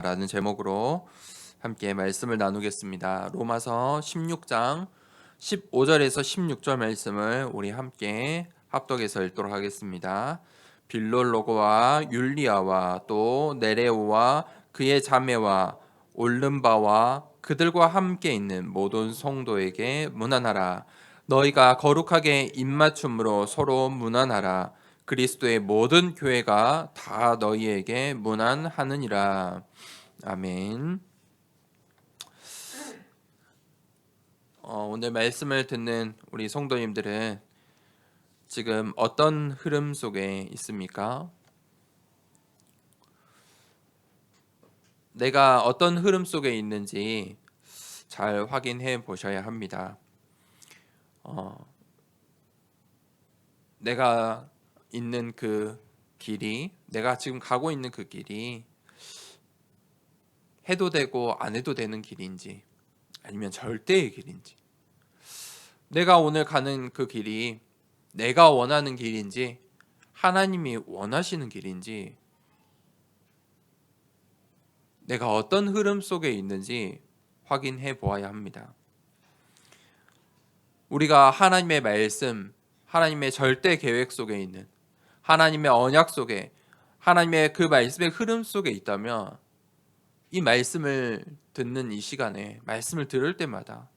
라는 제목으로 함께 말씀을 나누겠습니다. 로마서 16장 15절에서 16절 말씀을 우리 함께 합독해서 읽도록 하겠습니다. 빌롤로고와 율리아와 또 네레오와 그의 자매와 올름바와 그들과 함께 있는 모든 성도에게 문안하라. 너희가 거룩하게 입맞춤으로 서로 문안하라. 그리스도의 모든 교회가 다 너희에게 문안하느니라. 아멘. 오늘 말씀을 듣는 우리 성도님들은 지금 어떤 흐름 속에 있습니까? 내가 어떤 흐름 속에 있는지 잘 확인해 보셔야 합니다. 내가 있는 그 길이, 내가 지금 가고 있는 그 길이 해도 되고 안 해도 되는 길인지, 아니면 절대의 길인지, 내가 오늘 가는 그 길이 내가 원하는 길인지 하나님이 원하시는 길인지, 내가 어떤 흐름 속에 있는지 확인해 보아야 합니다. 우리가 하나님의 말씀, 하나님의 절대 계획 속에 있는, 하나님의 언약 속에, 하나님의 그 말씀의 흐름 속에 있다면 이 말씀을 듣는 이 시간에, 말씀을 들을 때마다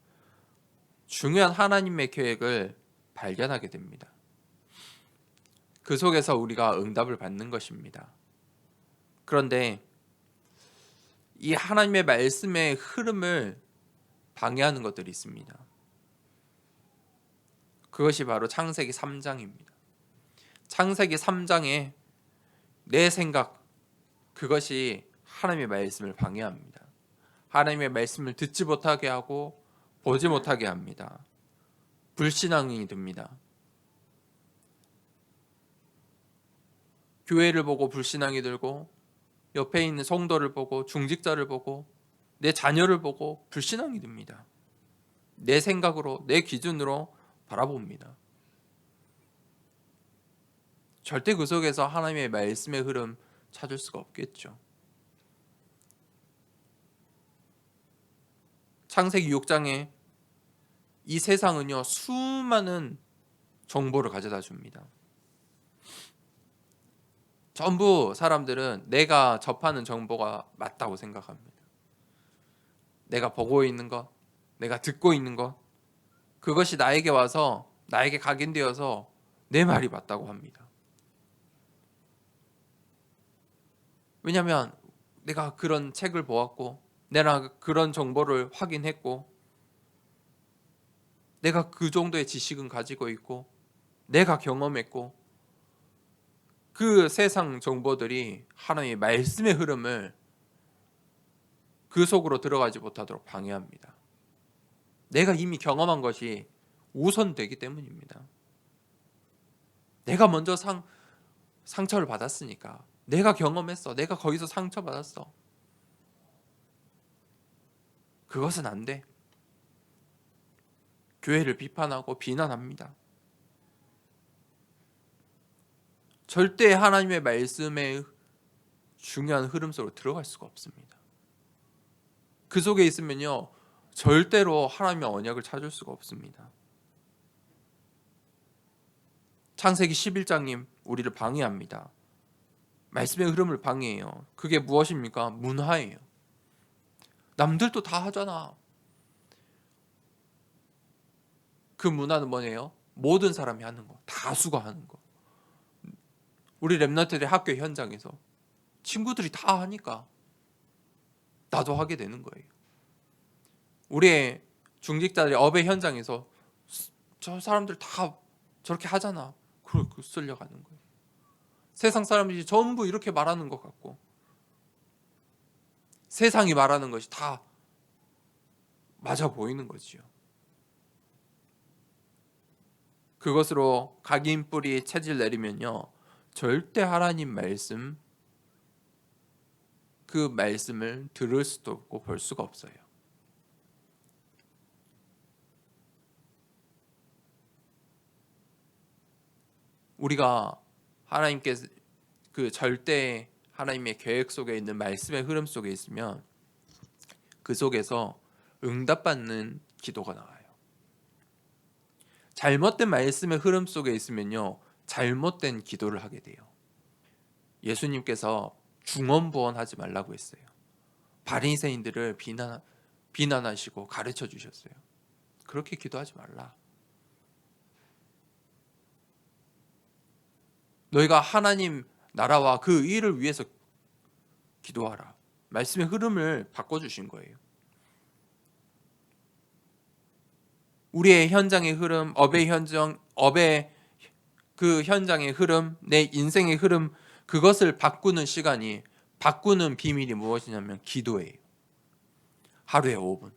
중요한 하나님의 계획을 발견하게 됩니다. 그 속에서 우리가 응답을 받는 것입니다. 그런데 이 하나님의 말씀의 흐름을 방해하는 것들이 있습니다. 그것이 바로 창세기 3장입니다. 창세기 3장에 내 생각, 그것이 하나님의 말씀을 방해합니다. 하나님의 말씀을 듣지 못하게 하고 보지 못하게 합니다. 불신앙이 듭니다. 교회를 보고 불신앙이 들고, 옆에 있는 성도를 보고, 중직자를 보고, 내 자녀를 보고 불신앙이 듭니다. 내 생각으로, 내 기준으로 바라봅니다. 절대 그 속에서 하나님의 말씀의 흐름 찾을 수가 없겠죠. 창세기 6장에 이 세상은요, 수많은 정보를 가져다 줍니다. 전부 사람들은 내가 접하는 정보가 맞다고 생각합니다. 내가 보고 있는 것, 내가 듣고 있는 것, 그것이 나에게 와서, 나에게 각인되어서 내 말이 맞다고 합니다. 왜냐하면 내가 그런 책을 보았고, 내가 그런 정보를 확인했고, 내가 그 정도의 지식은 가지고 있고, 내가 경험했고, 그 세상 정보들이 하나님의 말씀의 흐름을 그 속으로 들어가지 못하도록 방해합니다. 내가 이미 경험한 것이 우선되기 때문입니다. 내가 먼저 상처를 받았으니까, 내가 경험했어, 내가 거기서 상처받았어, 그것은 안 돼. 교회를 비판하고 비난합니다. 절대 하나님의 말씀의 중요한 흐름 속으로 들어갈 수가 없습니다. 그 속에 있으면요, 절대로 하나님의 언약을 찾을 수가 없습니다. 창세기 11장님 우리를 방해합니다. 말씀의 흐름을 방해해요. 그게 무엇입니까? 문화예요. 남들도 다 하잖아. 그 문화는 뭐예요? 모든 사람이 하는 거, 다수가 하는 거. 우리 랩런트들의 학교 현장에서 친구들이 다 하니까 나도 하게 되는 거예요. 우리의 중직자들의 업의 현장에서 저 사람들 다 저렇게 하잖아. 그러고 쓸려가는 거예요. 세상 사람들이 전부 이렇게 말하는 것 같고, 세상이 말하는 것이 다 맞아 보이는 거지요. 그것으로 각인 뿌리 체질 내리면요, 절대 하나님 말씀, 그 말씀을 들을 수도 없고 볼 수가 없어요. 우리가 하나님께 그 절대 하나님의 계획 속에 있는 말씀의 흐름 속에 있으면 그 속에서 응답받는 기도가 나와요. 잘못된 말씀의 흐름 속에 있으면요, 잘못된 기도를 하게 돼요. 예수님께서 중언부언하지 말라고 했어요. 바리새인들을 비난하시고 가르쳐 주셨어요. 그렇게 기도하지 말라. 너희가 하나님 나라와 그 일을 위해서 기도하라. 말씀의 흐름을 바꿔주신 거예요. 우리의 현장의 흐름, 업의 그 현장의 흐름, 내 인생의 흐름, 그것을 바꾸는 시간이, 바꾸는 비밀이 무엇이냐면 기도예요. 하루에 5분.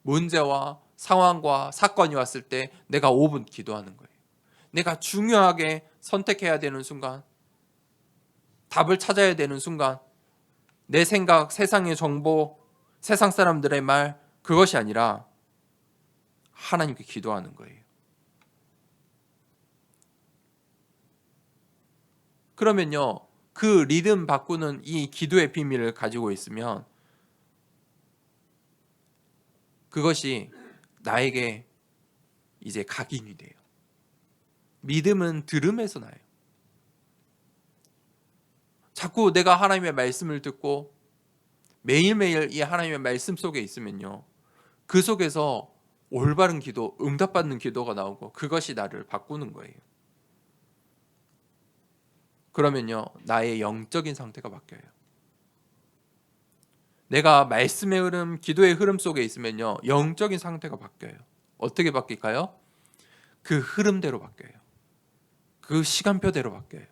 문제와 상황과 사건이 왔을 때 내가 5분 기도하는 거예요. 내가 중요하게 선택해야 되는 순간, 답을 찾아야 되는 순간, 내 생각, 세상의 정보, 세상 사람들의 말, 그것이 아니라 하나님께 기도하는 거예요. 그러면요, 그 리듬 바꾸는 이 기도의 비밀을 가지고 있으면 그것이 나에게 이제 각인이 돼요. 믿음은 들음에서 나요. 자꾸 내가 하나님의 말씀을 듣고 매일매일 이 하나님의 말씀 속에 있으면요, 그 속에서 올바른 기도, 응답받는 기도가 나오고 그것이 나를 바꾸는 거예요. 그러면요, 나의 영적인 상태가 바뀌어요. 내가 말씀의 흐름, 기도의 흐름 속에 있으면요, 영적인 상태가 바뀌어요. 어떻게 바뀔까요? 그 흐름대로 바뀌어요. 그 시간표대로 바뀌어요.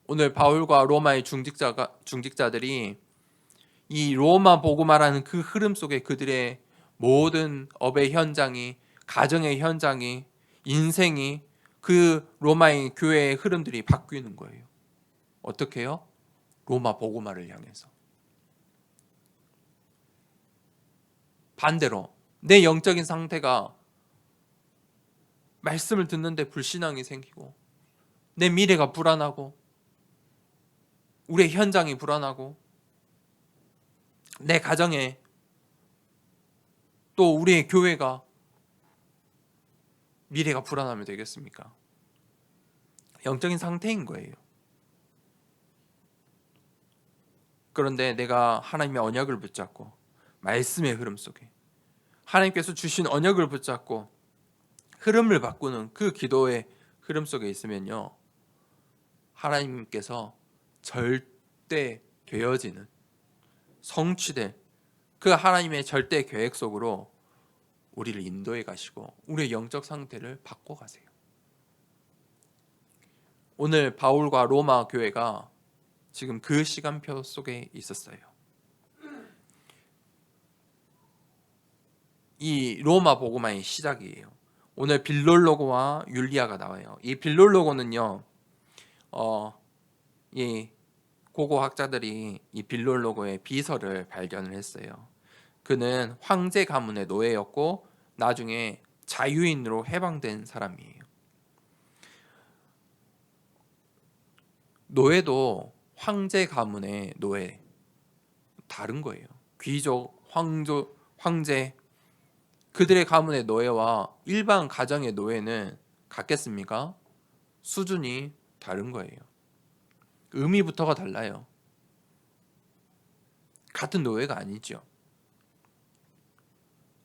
오늘 바울과 로마의 중직자들이 이 로마 복음화라는 그 흐름 속에 그들의 모든 업의 현장이, 가정의 현장이, 인생이, 그 로마의 교회의 흐름들이 바뀌는 거예요. 어떻게요? 로마 복음화를 향해서. 반대로 내 영적인 상태가 말씀을 듣는데 불신앙이 생기고, 내 미래가 불안하고, 우리의 현장이 불안하고, 내 가정에, 또 우리의 교회가 미래가 불안하면 되겠습니까? 영적인 상태인 거예요. 그런데 내가 하나님의 언약을 붙잡고 말씀의 흐름 속에 하나님께서 주신 언약을 붙잡고 흐름을 바꾸는 그 기도의 흐름 속에 있으면요, 하나님께서 절대 되어지는, 성취될 그 하나님의 절대 계획 속으로 우리를 인도해 가시고 우리의 영적 상태를 바꿔 가세요. 오늘 바울과 로마 교회가 지금 그 시간표 속에 있었어요. 이 로마 복음화의 시작이에요. 오늘 빌롤로고와 율리아가 나와요. 이 빌롤로고는요, 이 고고학자들이 이 빌롤로고의 비서를 발견을 했어요. 그는 황제 가문의 노예였고 나중에 자유인으로 해방된 사람이에요. 노예도 황제 가문의 노예 다른 거예요. 귀족, 황제, 그들의 가문의 노예와 일반 가정의 노예는 같겠습니까? 수준이 다른 거예요. 의미부터가 달라요. 같은 노예가 아니죠.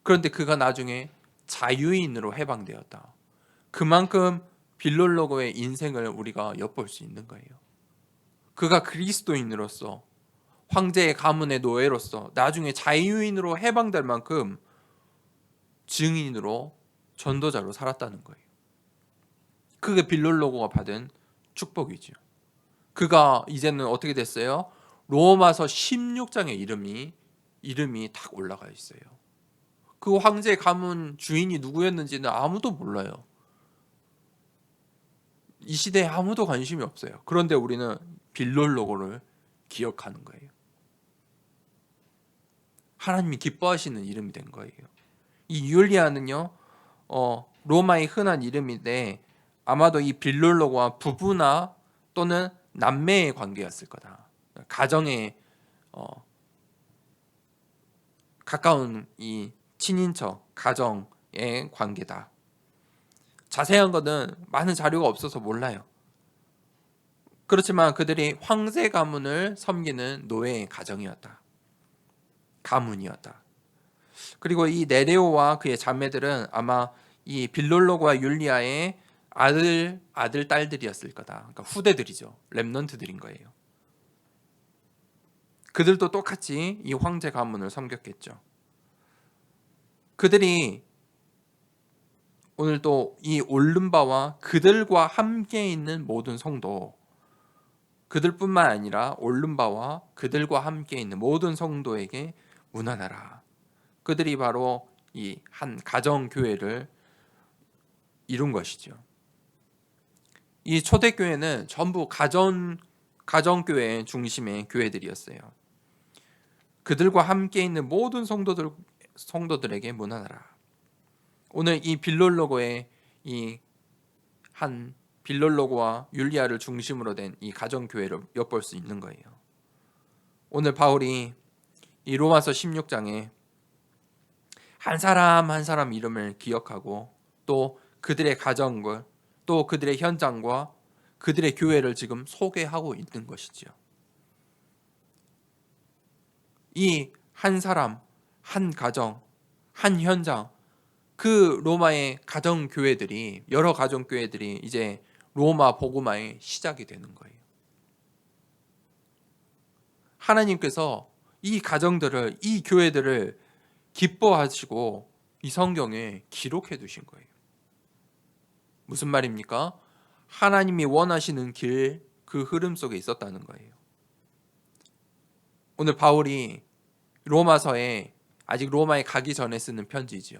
그런데 그가 나중에 자유인으로 해방되었다. 그만큼 빌롤로고의 인생을 우리가 엿볼 수 있는 거예요. 그가 그리스도인으로서, 황제의 가문의 노예로서 나중에 자유인으로 해방될 만큼 증인으로, 전도자로 살았다는 거예요. 그게 빌롤로고가 받은 축복이죠. 그가 이제는 어떻게 됐어요? 로마서 16장의 이름이 딱 올라가 있어요. 그 황제 가문 주인이 누구였는지는 아무도 몰라요. 이 시대에 아무도 관심이 없어요. 그런데 우리는 빌롤로고를 기억하는 거예요. 하나님이 기뻐하시는 이름이 된 거예요. 이 율리아는요, 로마의 흔한 이름인데 아마도 이 빌롤로고와 부부나 또는 남매의 관계였을 거다. 가정의 가까운 이 친인척, 가정의 관계다. 자세한 것은 많은 자료가 없어서 몰라요. 그렇지만 그들이 황제 가문을 섬기는 노예의 가정이었다. 가문이었다. 그리고 이 네레오와 그의 자매들은 아마 이 빌롤로과 율리아의 아들 딸들이었을 거다. 그러니까 후대들이죠. 렘넌트들인 거예요. 그들도 똑같이 이 황제 가문을 섬겼겠죠. 그들이 오늘 또 이 올른바와 그들과 함께 있는 모든 성도, 그들뿐만 아니라 올른바와 그들과 함께 있는 모든 성도에게 문안하라. 그들이 바로 이 한 가정 교회를 이룬 것이죠. 이 초대교회는 전부 가정교회 중심의 교회들이었어요. 그들과 함께 있는 모든 성도들에게 문안하라. 오늘 이 빌롤로고의 이 한 빌롤로고와 율리아를 중심으로 된 이 가정교회를 엿볼 수 있는 거예요. 오늘 바울이 이 로마서 16장에 한 사람 한 사람 이름을 기억하고 또 그들의 가정과 또 그들의 현장과 그들의 교회를 지금 소개하고 있는 것이지요. 이 한 사람, 한 가정, 한 현장, 그 로마의 가정교회들이, 여러 가정교회들이 이제 로마 복음화의 시작이 되는 거예요. 하나님께서 이 가정들을, 이 교회들을 기뻐하시고 이 성경에 기록해 두신 거예요. 무슨 말입니까? 하나님이 원하시는 길, 그 흐름 속에 있었다는 거예요. 오늘 바울이 로마서에 아직 로마에 가기 전에 쓰는 편지지요.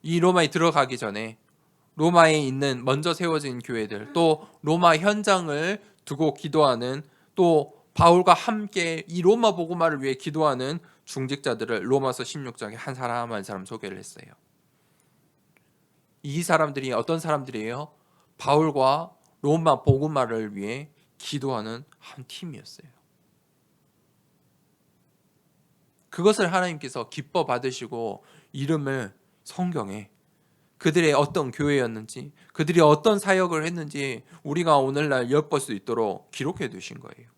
이 로마에 들어가기 전에 로마에 있는 먼저 세워진 교회들, 또 로마 현장을 두고 기도하는, 또 바울과 함께 이 로마 복음화를 위해 기도하는 중직자들을 로마서 16장에 한 사람 한 사람 소개를 했어요. 이 사람들이 어떤 사람들이에요? 바울과 로마 복음화를 위해 기도하는 한 팀이었어요. 그것을 하나님께서 기뻐 받으시고 이름을 성경에 그들의 어떤 교회였는지, 그들이 어떤 사역을 했는지 우리가 오늘날 엿볼 수 있도록 기록해 두신 거예요.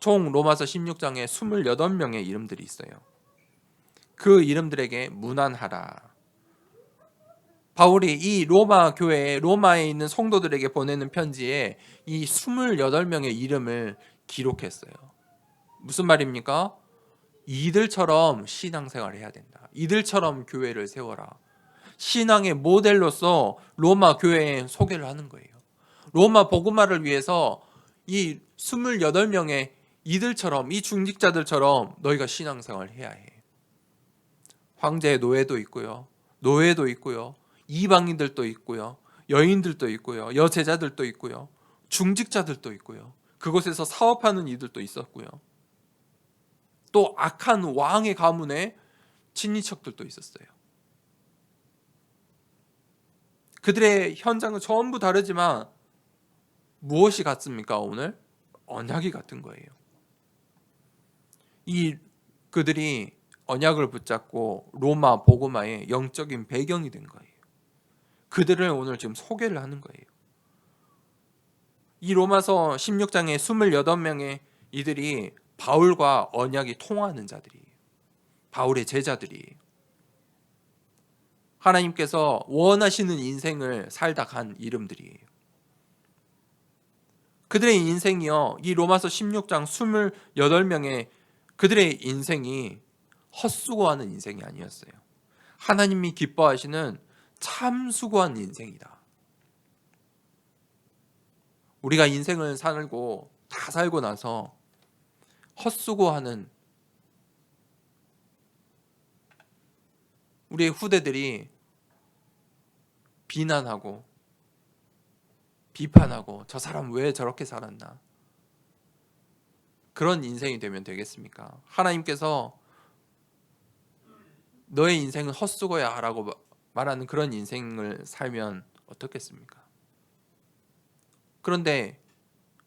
총 로마서 16장에 28명의 이름들이 있어요. 그 이름들에게 문안하라. 바울이 이 로마 교회에, 로마에 있는 성도들에게 보내는 편지에 이 28명의 이름을 기록했어요. 무슨 말입니까? 이들처럼 신앙생활을 해야 된다. 이들처럼 교회를 세워라. 신앙의 모델로서 로마 교회에 소개를 하는 거예요. 로마 복음화를 위해서 이 28명의 이들처럼, 이 중직자들처럼 너희가 신앙생활을 해야 해. 황제의 노예도 있고요. 노예도 있고요. 이방인들도 있고요. 여인들도 있고요. 여제자들도 있고요. 중직자들도 있고요. 그곳에서 사업하는 이들도 있었고요. 또 악한 왕의 가문에 친인척들도 있었어요. 그들의 현장은 전부 다르지만 무엇이 같습니까? 오늘 언약이 같은 거예요. 그들이 언약을 붙잡고 로마 복음화의 영적인 배경이 된 거예요. 그들을 오늘 지금 소개를 하는 거예요. 이 로마서 16장의 28명의 이들이 바울과 언약이 통하는 자들이에요. 바울의 제자들이에요. 하나님께서 원하시는 인생을 살다 간 이름들이에요. 그들의 인생이요, 이 로마서 16장 28명의 그들의 인생이 헛수고하는 인생이 아니었어요. 하나님이 기뻐하시는 참 수고한 인생이다. 우리가 인생을 살고 다 살고 나서 헛수고하는 우리의 후대들이 비난하고 비판하고 저 사람 왜 저렇게 살았나, 그런 인생이 되면 되겠습니까? 하나님께서 너의 인생은 헛수고야 라고 말하는 그런 인생을 살면 어떻겠습니까? 그런데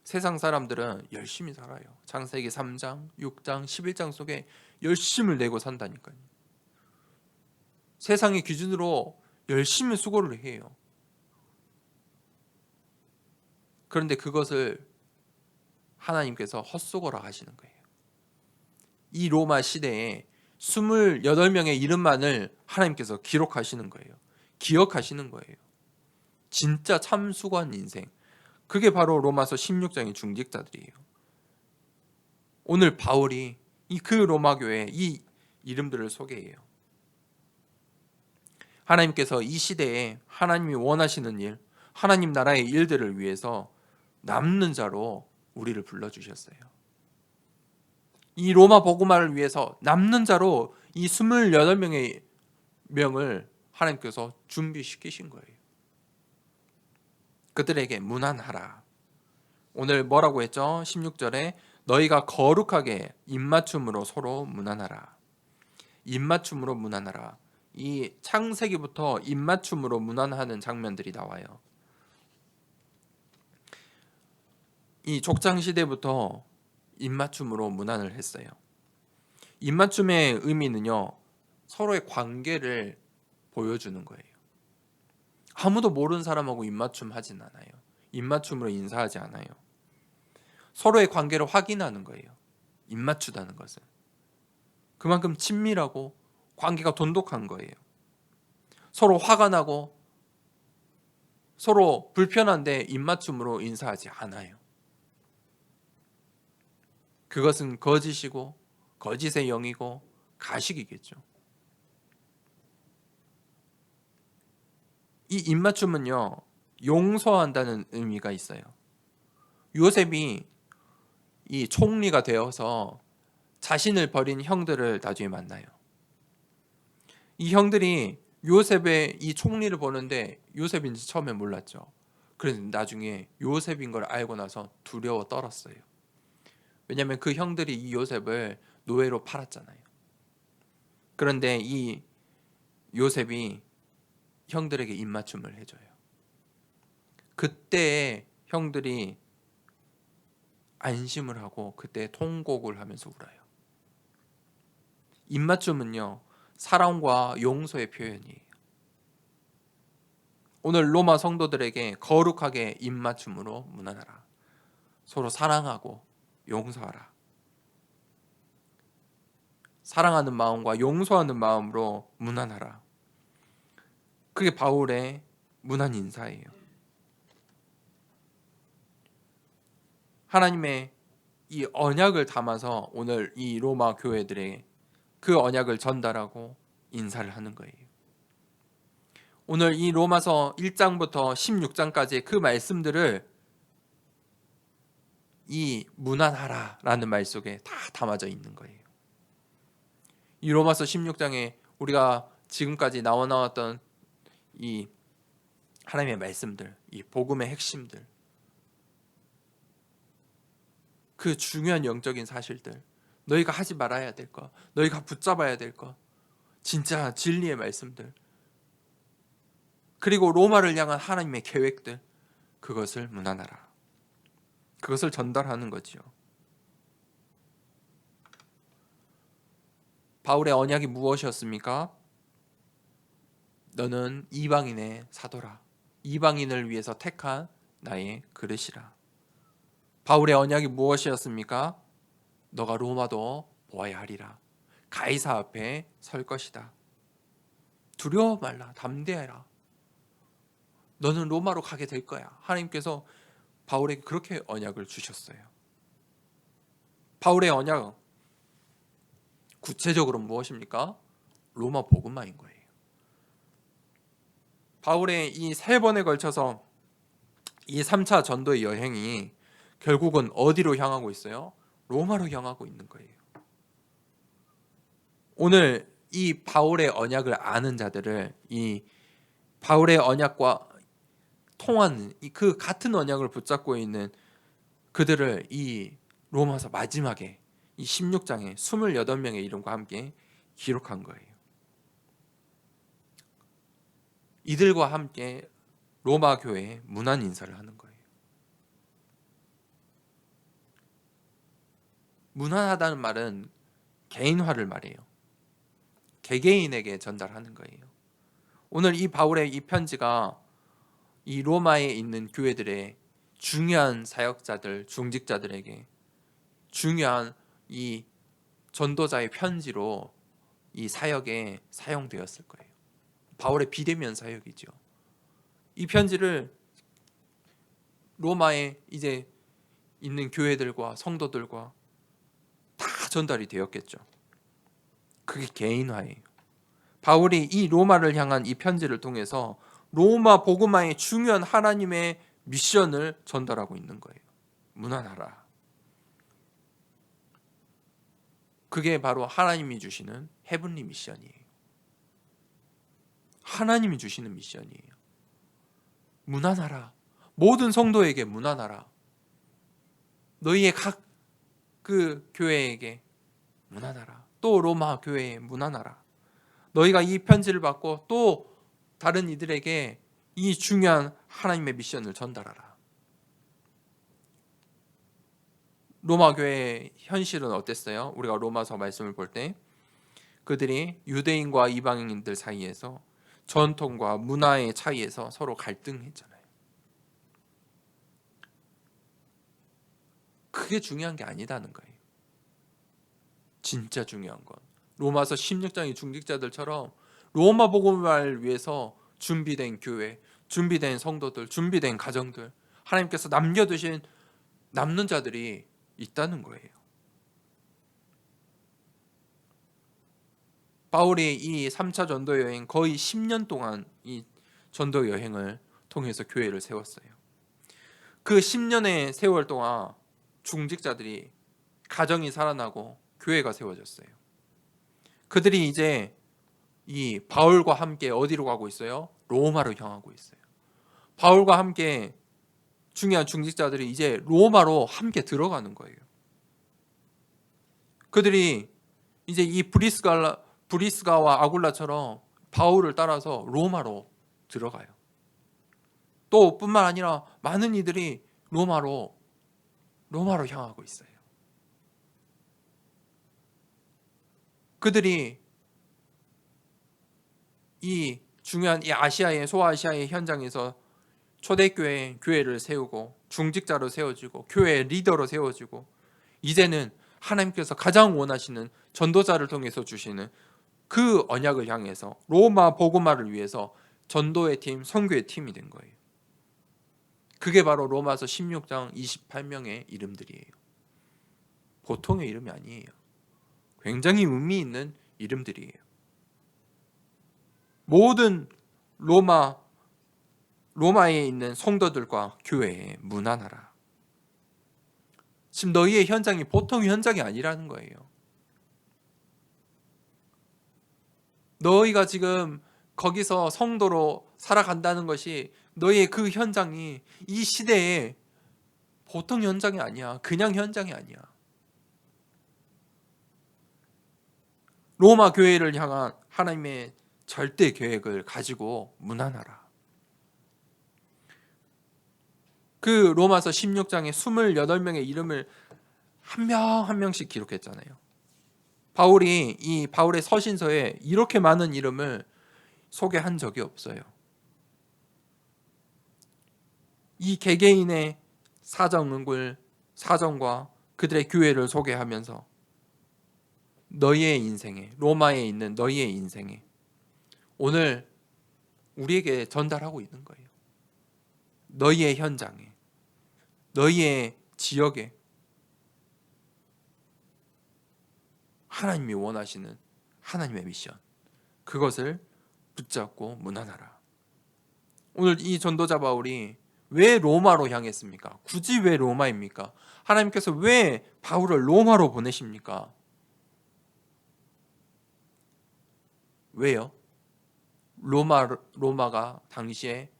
세상 사람들은 열심히 살아요. 창세기 3장, 6장, 11장 속에 열심을 내고 산다니까요. 세상의 기준으로 열심히 수고를 해요. 그런데 그것을 하나님께서 헛수고라 하시는 거예요. 이 로마 시대에 28명의 이름만을 하나님께서 기록하시는 거예요. 기억하시는 거예요. 진짜 참 수고한 인생. 그게 바로 로마서 16장의 중직자들이에요. 오늘 바울이 그 로마 교회의 이 이름들을 소개해요. 하나님께서 이 시대에 하나님이 원하시는 일, 하나님 나라의 일들을 위해서 남는 자로 우리를 불러주셨어요. 이 로마 복음화를 위해서 남는 자로 이 28명의 명을 하나님께서 준비시키신 거예요. 그들에게 문안하라. 오늘 뭐라고 했죠? 16절에 너희가 거룩하게 입맞춤으로 서로 문안하라. 입맞춤으로 문안하라. 이 창세기부터 입맞춤으로 문안하는 장면들이 나와요. 이 족장시대부터 입맞춤으로 문안을 했어요. 입맞춤의 의미는요, 서로의 관계를 보여주는 거예요. 아무도 모르는 사람하고 입맞춤 하진 않아요. 입맞춤으로 인사하지 않아요. 서로의 관계를 확인하는 거예요. 입맞추다는 것은. 그만큼 친밀하고 관계가 돈독한 거예요. 서로 화가 나고 서로 불편한데 입맞춤으로 인사하지 않아요. 그것은 거짓이고 거짓의 영이고 가식이겠죠. 이 입맞춤은요, 용서한다는 의미가 있어요. 요셉이 이 총리가 되어서 자신을 버린 형들을 나중에 만나요. 이 형들이 요셉의 이 총리를 보는데 요셉인지 처음에 몰랐죠. 그래서 나중에 요셉인 걸 알고 나서 두려워 떨었어요. 왜냐하면 그 형들이 이 요셉을 노예로 팔았잖아요. 그런데 이 요셉이 형들에게 입맞춤을 해줘요. 그때 형들이 안심을 하고 그때 통곡을 하면서 울어요. 입맞춤은요, 사랑과 용서의 표현이에요. 오늘 로마 성도들에게 거룩하게 입맞춤으로 문안하라. 서로 사랑하고 용서하라. 사랑하는 마음과 용서하는 마음으로 문안하라. 그게 바울의 문안 인사예요. 하나님의 이 언약을 담아서 오늘 이 로마 교회들에게 그 언약을 전달하고 인사를 하는 거예요. 오늘 이 로마서 1장부터 16장까지의 그 말씀들을 이 문안하라 라는 말 속에 다 담아져 있는 거예요. 이 로마서 16장에 우리가 지금까지 나왔던 이 하나님의 말씀들, 이 복음의 핵심들, 그 중요한 영적인 사실들, 너희가 하지 말아야 될 것, 너희가 붙잡아야 될 것, 진짜 진리의 말씀들, 그리고 로마를 향한 하나님의 계획들, 그것을 문안하라. 그것을 전달하는 거지요. 바울의 언약이 무엇이었습니까? 너는 이방인의 사도라. 이방인을 위해서 택한 나의 그릇이라. 바울의 언약이 무엇이었습니까? 너가 로마도 보아야 하리라. 가이사 앞에 설 것이다. 두려워 말라. 담대해라. 너는 로마로 가게 될 거야. 하나님께서 바울에게 그렇게 언약을 주셨어요. 바울의 언약, 구체적으로 무엇입니까? 로마 복음화인 거예요. 바울의 이 3번에 걸쳐서 이 3차 전도의 여행이 결국은 어디로 향하고 있어요? 로마로 향하고 있는 거예요. 오늘 이 바울의 언약을 아는 자들을, 이 바울의 언약과 통하는 그 같은 언약을 붙잡고 있는 그들을 이 로마서 마지막에 이 16장에 28명의 이름과 함께 기록한 거예요. 이들과 함께 로마 교회에 문안 인사를 하는 거예요. 무난하다는 말은 개인화를 말해요. 개개인에게 전달하는 거예요. 오늘 이 바울의 이 편지가 이 로마에 있는 교회들의 중요한 사역자들, 중직자들에게 중요한 이 전도자의 편지로 이 사역에 사용되었을 거예요. 바울의 비대면 사역이죠. 이 편지를 로마에 이제 있는 교회들과 성도들과 다 전달이 되었겠죠. 그게 개인화예요. 바울이 이 로마를 향한 이 편지를 통해서 로마 복음화의 중요한 하나님의 미션을 전달하고 있는 거예요. 무난하라. 그게 바로 하나님이 주시는 헤븐리 미션이에요. 하나님이 주시는 미션이에요. 무난하라. 모든 성도에게 무난하라. 너희의 각 그 교회에게 무난하라. 또 로마 교회에 무난하라. 너희가 이 편지를 받고 또 다른 이들에게 이 중요한 하나님의 미션을 전달하라. 로마 교회의 현실은 어땠어요? 우리가 로마서 말씀을 볼 때 그들이 유대인과 이방인들 사이에서 전통과 문화의 차이에서 서로 갈등했잖아요. 그게 중요한 게 아니다는 거예요. 진짜 중요한 건 로마서 16장의 중직자들처럼 로마 복음을 위해서 준비된 교회, 준비된 성도들, 준비된 가정들, 하나님께서 남겨두신 남는 자들이 있다는 거예요. 바울이 이 3차 전도 여행 거의 10년 동안 이 전도 여행을 통해서 교회를 세웠어요. 그 10년의 세월 동안 중직자들이 가정이 살아나고 교회가 세워졌어요. 그들이 이제 이 바울과 함께 어디로 가고 있어요? 로마로 향하고 있어요. 바울과 함께 중요한 중직자들이 이제 로마로 함께 들어가는 거예요. 그들이 이제 이 브리스가와 아굴라처럼 바울을 따라서 로마로 들어가요. 또 뿐만 아니라 많은 이들이 로마로 향하고 있어요. 그들이 이 중요한 이 아시아의 소아시아의 현장에서 초대교회 교회를 세우고 중직자로 세워지고 교회의 리더로 세워지고 이제는 하나님께서 가장 원하시는 전도자를 통해서 주시는 그 언약을 향해서 로마 복음화를 위해서 전도의 팀, 선교의 팀이 된 거예요. 그게 바로 로마서 16장 28명의 이름들이에요. 보통의 이름이 아니에요. 굉장히 의미 있는 이름들이에요. 모든 로마에 있는 성도들과 교회에 무난하라. 지금 너희의 현장이 보통 현장이 아니라는 거예요. 너희가 지금 거기서 성도로 살아간다는 것이 너희의 그 현장이 이 시대에 보통 현장이 아니야. 그냥 현장이 아니야. 로마 교회를 향한 하나님의 절대 계획을 가지고 무난하라. 그 로마서 16장에 28명의 이름을 한 명 한 명씩 기록했잖아요. 바울의 서신서에 이렇게 많은 이름을 소개한 적이 없어요. 이 개개인의 사정과 그들의 교회를 소개하면서 너희의 인생에, 로마에 있는 너희의 인생에 오늘 우리에게 전달하고 있는 거예요. 너희의 현장에, 너희의 지역에 하나님이 원하시는 하나님의 미션, 그것을 붙잡고 무난하라. 오늘 이 전도자 바울이 왜 로마로 향했습니까? 굳이 왜 로마입니까? 하나님께서 왜 바울을 로마로 보내십니까? 왜요? 로마가 당시에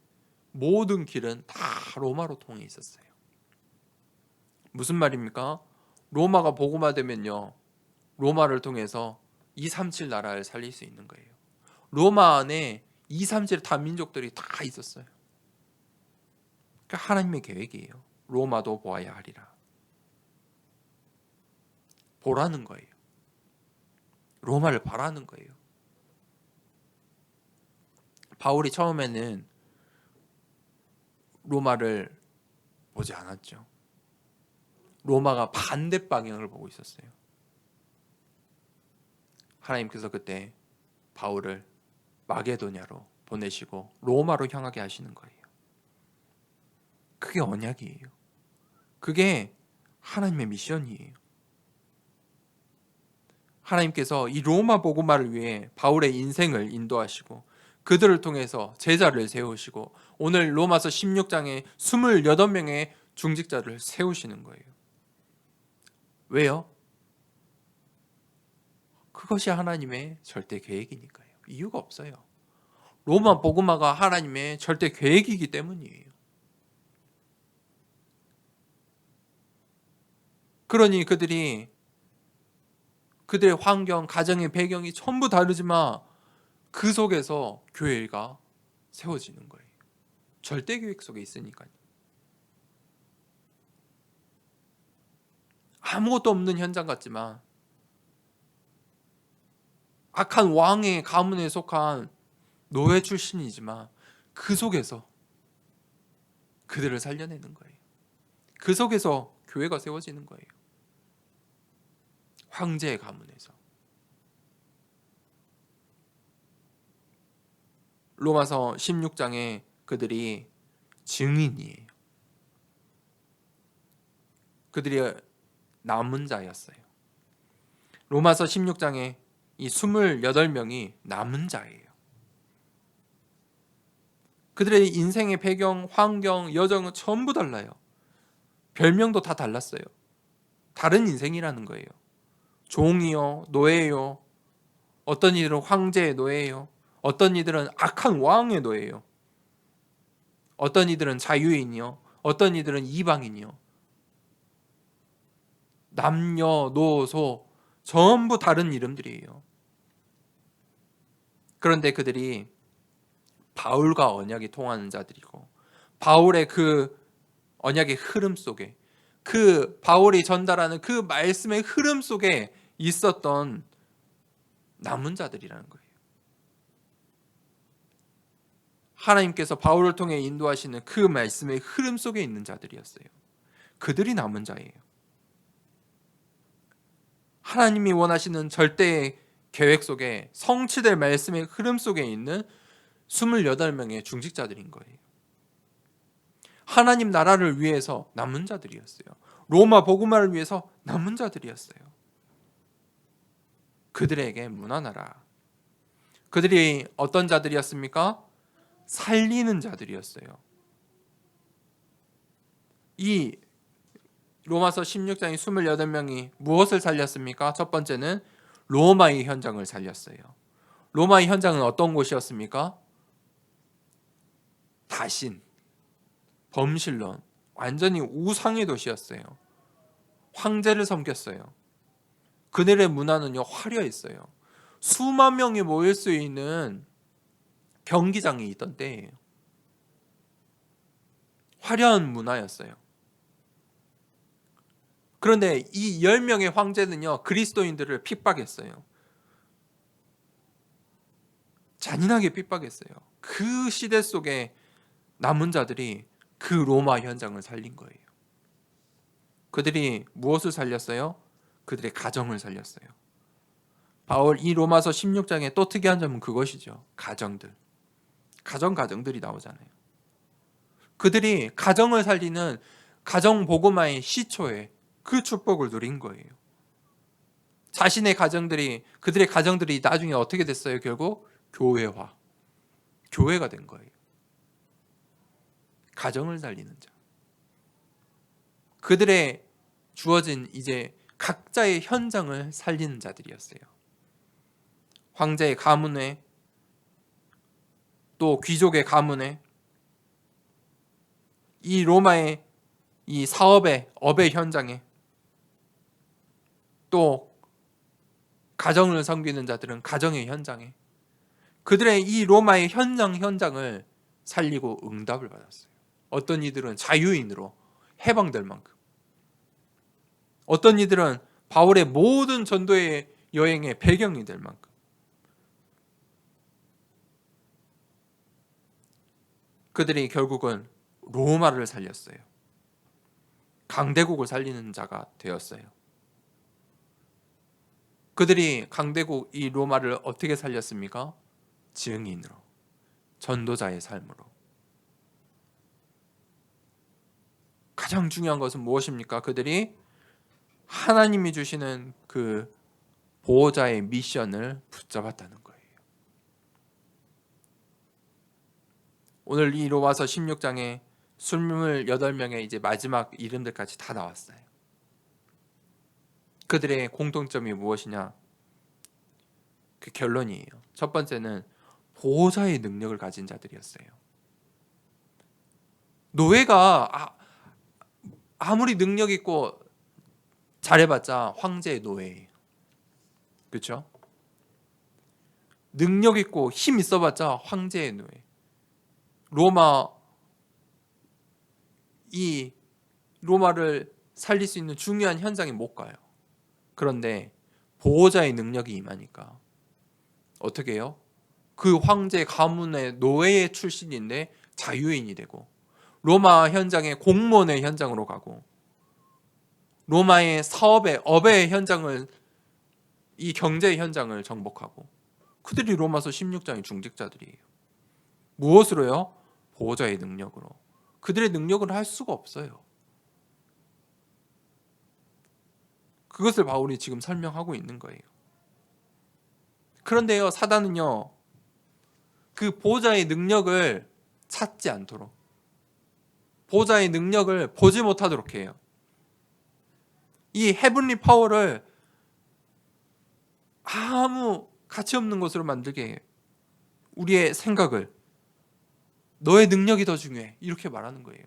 모든 길은 다 로마로 통해 있었어요. 무슨 말입니까? 로마가 복음화되면요, 로마를 통해서 237 나라를 살릴 수 있는 거예요. 로마 안에 237 다민족들이 다 있었어요. 그러니까 하나님의 계획이에요. 로마도 보아야 하리라. 보라는 거예요. 로마를 바라는 거예요. 바울이 처음에는 로마를 보지 않았죠. 로마가 반대 방향을 보고 있었어요. 하나님께서 그때 바울을 마게도냐로 보내시고 로마로 향하게 하시는 거예요. 그게 언약이에요. 그게 하나님의 미션이에요. 하나님께서 이 로마 복음화를 위해 바울의 인생을 인도하시고 그들을 통해서 제자를 세우시고 오늘 로마서 16장에 28명의 중직자를 세우시는 거예요. 왜요? 그것이 하나님의 절대 계획이니까요. 이유가 없어요. 로마 복음화가 하나님의 절대 계획이기 때문이에요. 그러니 그들의 환경, 가정의 배경이 전부 다르지만 그 속에서 교회가 세워지는 거예요. 절대 계획 속에 있으니까요. 아무것도 없는 현장 같지만 악한 왕의 가문에 속한 노예 출신이지만 그 속에서 그들을 살려내는 거예요. 그 속에서 교회가 세워지는 거예요. 황제의 가문에서. 로마서 16장에 그들이 증인이에요. 그들이 남은 자였어요. 로마서 16장에 이 28명이 남은 자예요. 그들의 인생의 배경, 환경, 여정은 전부 달라요. 별명도 다 달랐어요. 다른 인생이라는 거예요. 종이요, 노예요. 어떤 이들은 황제의 노예요. 어떤 이들은 악한 왕의 노예요. 어떤 이들은 자유인이요. 어떤 이들은 이방인이요. 남녀노소 전부 다른 이름들이에요. 그런데 그들이 바울과 언약이 통하는 자들이고 바울의 그 언약의 흐름 속에 그 바울이 전달하는 그 말씀의 흐름 속에 있었던 남은 자들이라는 거예요. 하나님께서 바울을 통해 인도하시는 그 말씀의 흐름 속에 있는 자들이었어요. 그들이 남은 자예요. 하나님이 원하시는 절대의 계획 속에 성취될 말씀의 흐름 속에 있는 28명의 중직자들인 거예요. 하나님 나라를 위해서 남은 자들이었어요. 로마 복음화를 위해서 남은 자들이었어요. 그들에게 문안하라. 그들이 어떤 자들이었습니까? 살리는 자들이었어요. 이 로마서 16장의 28명이 무엇을 살렸습니까? 첫 번째는 로마의 현장을 살렸어요. 로마의 현장은 어떤 곳이었습니까? 다신, 범실론, 완전히 우상의 도시였어요. 황제를 섬겼어요. 그들의 문화는요 화려했어요. 수만 명이 모일 수 있는 경기장이 있던 때예요. 화려한 문화였어요. 그런데 이 10명의 황제는요 그리스도인들을 핍박했어요. 잔인하게 핍박했어요. 그 시대 속에 남은 자들이 그 로마 현장을 살린 거예요. 그들이 무엇을 살렸어요? 그들의 가정을 살렸어요. 바울 이 로마서 16장에 또 특이한 점은 그것이죠. 가정들이 나오잖아요. 그들이 가정을 살리는 가정 복음화의 시초에 그 축복을 누린 거예요. 자신의 가정들이 그들의 가정들이 나중에 어떻게 됐어요? 결국 교회가 된 거예요. 가정을 살리는 자. 그들의 주어진 이제 각자의 현장을 살리는 자들이었어요. 황제의 가문에 또 귀족의 가문에 이 로마의 이 사업의 업의 현장에 또 가정을 섬기는 자들은 가정의 현장에 그들의 이 로마의 현장을 살리고 응답을 받았어요. 어떤 이들은 자유인으로 해방될 만큼 어떤 이들은 바울의 모든 전도의 여행의 배경이 될 만큼 그들이 결국은 로마를 살렸어요. 강대국을 살리는 자가 되었어요. 그들이 강대국 이 로마를 어떻게 살렸습니까? 증인으로, 전도자의 삶으로. 가장 중요한 것은 무엇입니까? 그들이 하나님이 주시는 그 보호자의 미션을 붙잡았다는 거예요. 오늘 이 로마서 16장에 28명의 이제 마지막 이름들까지 다 나왔어요. 그들의 공통점이 무엇이냐? 그 결론이에요. 첫 번째는 보호자의 능력을 가진 자들이었어요. 노예가 아무리 능력 있고 잘해봤자 황제의 노예예요. 그렇죠? 능력 있고 힘 있어봤자 황제의 노예. 로마를 살릴 수 있는 중요한 현장에 못 가요. 그런데 보호자의 능력이 임하니까 어떻게 해요? 그 황제 가문의 노예의 출신인데 자유인이 되고 로마 현장의 공무원의 현장으로 가고 로마의 사업의 업의 현장을 이 경제의 현장을 정복하고 그들이 로마서 16장의 중직자들이에요. 무엇으로요? 보호자의 능력으로. 그들의 능력은 할 수가 없어요. 그것을 바울이 지금 설명하고 있는 거예요. 그런데요, 사단은요, 그 보호자의 능력을 찾지 않도록, 보호자의 능력을 보지 못하도록 해요. 이 헤븐리 파워를 아무 가치 없는 것으로 만들게 해요. 우리의 생각을 너의 능력이 더 중요해 이렇게 말하는 거예요.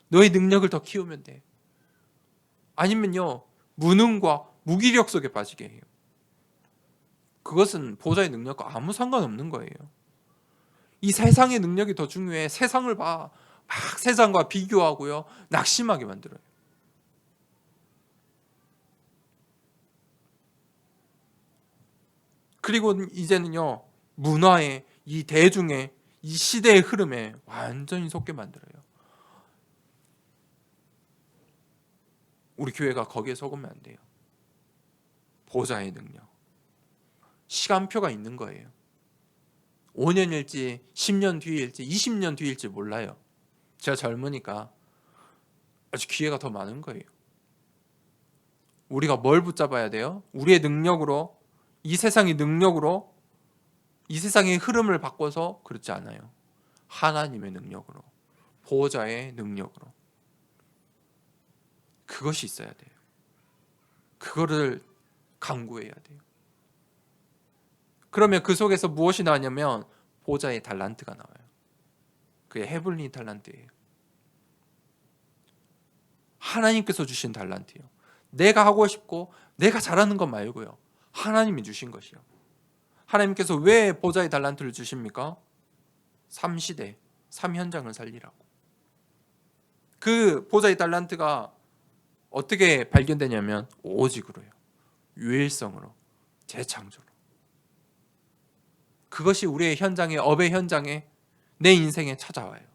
너의 능력을 더 키우면 돼. 아니면요, 무능과 무기력 속에 빠지게 해요. 그것은 보호자의 능력과 아무 상관없는 거예요. 이 세상의 능력이 더 중요해. 세상을 봐. 막 세상과 비교하고요, 낙심하게 만들어요. 그리고 이제는요, 문화의 이 대중의 이 시대의 흐름에 완전히 속게 만들어요. 우리 교회가 거기에 속으면 안 돼요. 보호자의 능력. 시간표가 있는 거예요. 5년일지 10년 뒤일지 20년 뒤일지 몰라요. 제가 젊으니까 아직 기회가 더 많은 거예요. 우리가 뭘 붙잡아야 돼요? 우리의 능력으로, 이 세상의 능력으로, 이 세상의 흐름을 바꿔서 그렇지 않아요. 하나님의 능력으로, 보호자의 능력으로. 그것이 있어야 돼요. 그거를 강구해야 돼요. 그러면 그 속에서 무엇이 나오냐면 보호자의 달란트가 나와요. 그게 헤블리 달란트예요. 하나님께서 주신 달란트예요. 내가 하고 싶고 내가 잘하는 것 말고요. 하나님이 주신 것이요. 하나님께서 왜 보호자의 달란트를 주십니까? 3시대, 3현장을 살리라고. 그 보호자의 달란트가 어떻게 발견되냐면 오직으로요. 유일성으로, 재창조로. 그것이 우리의 현장에, 업의 현장에, 내 인생에 찾아와요.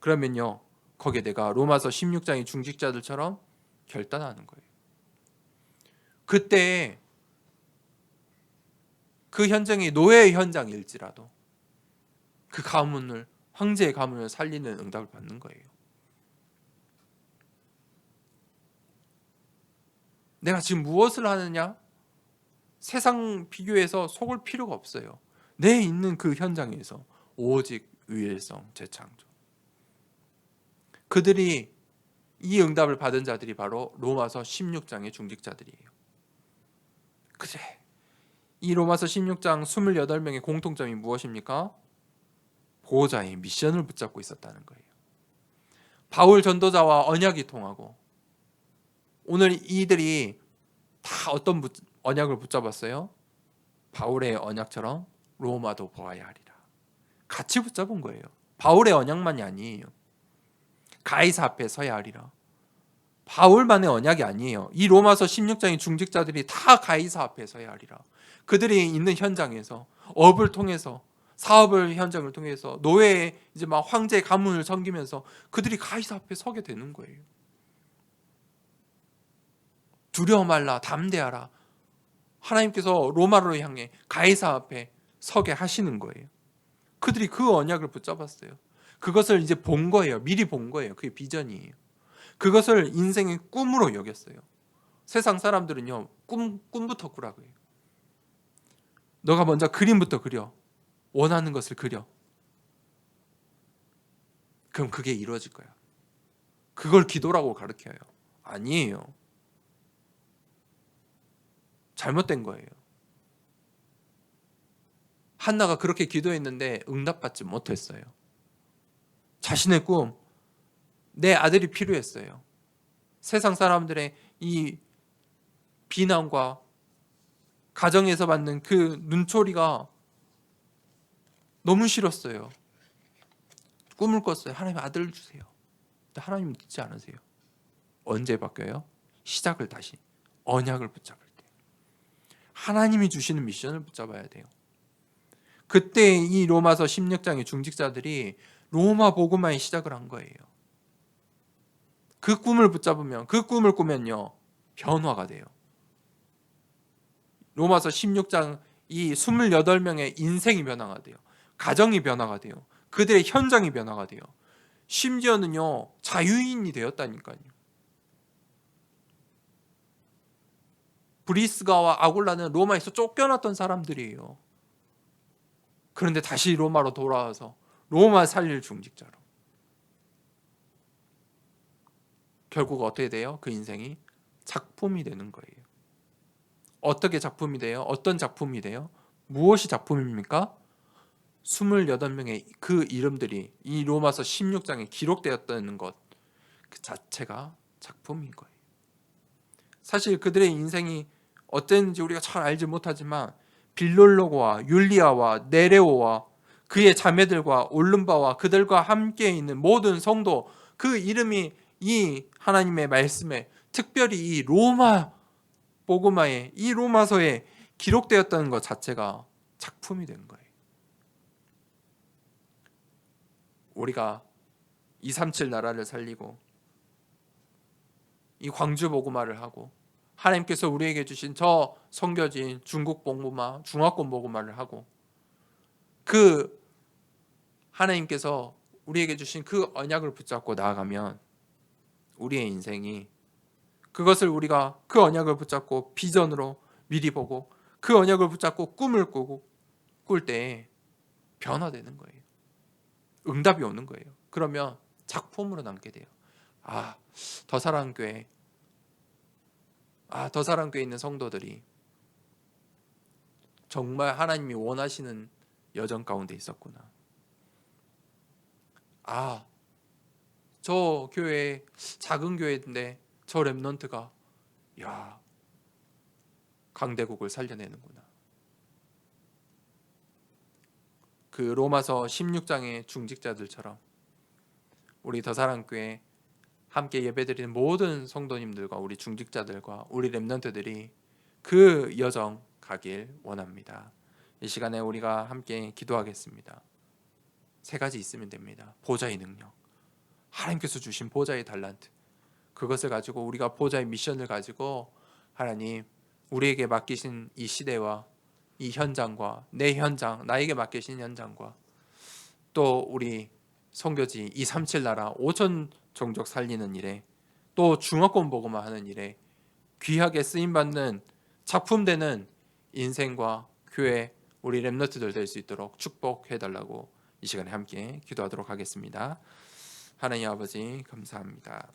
그러면요, 거기에 내가 로마서 16장의 중직자들처럼 결단하는 거예요. 그때 그 현장이 노예의 현장일지라도 그 가문을, 황제의 가문을 살리는 응답을 받는 거예요. 내가 지금 무엇을 하느냐? 세상 비교해서 속을 필요가 없어요. 내 있는 그 현장에서 오직 유일성, 재창조. 그들이 이 응답을 받은 자들이 바로 로마서 16장의 중직자들이에요. 그래, 이 로마서 16장 28명의 공통점이 무엇입니까? 보호자의 미션을 붙잡고 있었다는 거예요. 바울 전도자와 언약이 통하고, 오늘 이들이 다 어떤 언약을 붙잡았어요? 바울의 언약처럼 로마도 보아야 하리라. 같이 붙잡은 거예요. 바울의 언약만이 아니에요. 가이사 앞에 서야 하리라. 바울만의 언약이 아니에요. 이 로마서 16장의 중직자들이 다 가이사 앞에 서야 하리라. 그들이 있는 현장에서 업을 통해서 사업을 현장을 통해서 노예의 이제 막 황제 가문을 섬기면서 그들이 가이사 앞에 서게 되는 거예요. 두려워 말라, 담대하라. 하나님께서 로마로 향해 가이사 앞에 서게 하시는 거예요. 그들이 그 언약을 붙잡았어요. 그것을 이제 본 거예요. 미리 본 거예요. 그게 비전이에요. 그것을 인생의 꿈으로 여겼어요. 세상 사람들은요, 꿈부터 꾸라고 해요. 너가 먼저 그림부터 그려. 원하는 것을 그려. 그럼 그게 이루어질 거야. 그걸 기도라고 가르쳐요. 아니에요. 잘못된 거예요. 한나가 그렇게 기도했는데 응답받지 못했어요. 자신의 꿈, 내 아들이 필요했어요. 세상 사람들의 이 비난과 가정에서 받는 그 눈초리가 너무 싫었어요. 꿈을 꿨어요. 하나님 아들을 주세요. 근데 하나님 듣지 않으세요. 언제 바뀌어요? 시작을 다시 언약을 붙잡을 때. 하나님이 주시는 미션을 붙잡아야 돼요. 그때 이 로마서 16장의 중직자들이 로마 복음화의 시작을 한 거예요. 그 꿈을 붙잡으면, 그 꿈을 꾸면요, 변화가 돼요. 로마서 16장 이 28명의 인생이 변화가 돼요. 가정이 변화가 돼요. 그들의 현장이 변화가 돼요. 심지어는요, 자유인이 되었다니까요. 브리스가와 아굴라는 로마에서 쫓겨났던 사람들이에요. 그런데 다시 로마로 돌아와서 로마 살릴 중직자로. 결국 어떻게 돼요? 그 인생이 작품이 되는 거예요. 어떻게 작품이 돼요? 어떤 작품이 돼요? 무엇이 작품입니까? 28명의 그 이름들이 이 로마서 16장에 기록되었다는 것, 그 자체가 작품인 거예요. 사실 그들의 인생이 어땠는지 우리가 잘 알지 못하지만 빌롤로고와 율리아와 네레오와 그의 자매들과 올름바와 그들과 함께 있는 모든 성도, 그 이름이 이 하나님의 말씀에, 특별히 이 로마 복음화에, 이 로마서에 기록되었다는 것 자체가 작품이 된 거예요. 우리가 237 나라를 살리고 이 광주 복음화를 하고 하나님께서 우리에게 주신 저 선교진 중국 복음화, 중화권 복음화를 하고 그 하나님께서 우리에게 주신 그 언약을 붙잡고 나아가면 우리의 인생이, 그것을 우리가 그 언약을 붙잡고 비전으로 미리 보고 그 언약을 붙잡고 꿈을 꾸고 꿀 때 변화되는 거예요. 응답이 오는 거예요. 그러면 작품으로 남게 돼요. 더사랑교회, 더사랑교회에 있는 성도들이 정말 하나님이 원하시는 여정 가운데 있었구나. 저 교회 작은 교회인데 저 렘넌트가 강대국을 살려내는구나. 그 로마서 16장의 중직자들처럼 우리 더사랑교회 함께 예배드리는 모든 성도님들과 우리 중직자들과 우리 렘넌트들이 그 여정 가길 원합니다. 이 시간에 우리가 함께 기도하겠습니다. 3가지 있으면 됩니다. 보좌의 능력, 하나님께서 주신 보좌의 달란트, 그것을 가지고 우리가 보좌의 미션을 가지고 하나님 우리에게 맡기신 이 시대와 이 현장과 내 현장, 나에게 맡기신 현장과 또 우리 선교지 237 나라 5천 종족 살리는 일에 또 중화권 복음화 하는 일에 귀하게 쓰임받는 작품되는 인생과 교회, 우리 렘너트들 될 수 있도록 축복해달라고 이 시간에 함께 기도하도록 하겠습니다. 하나님 아버지 감사합니다.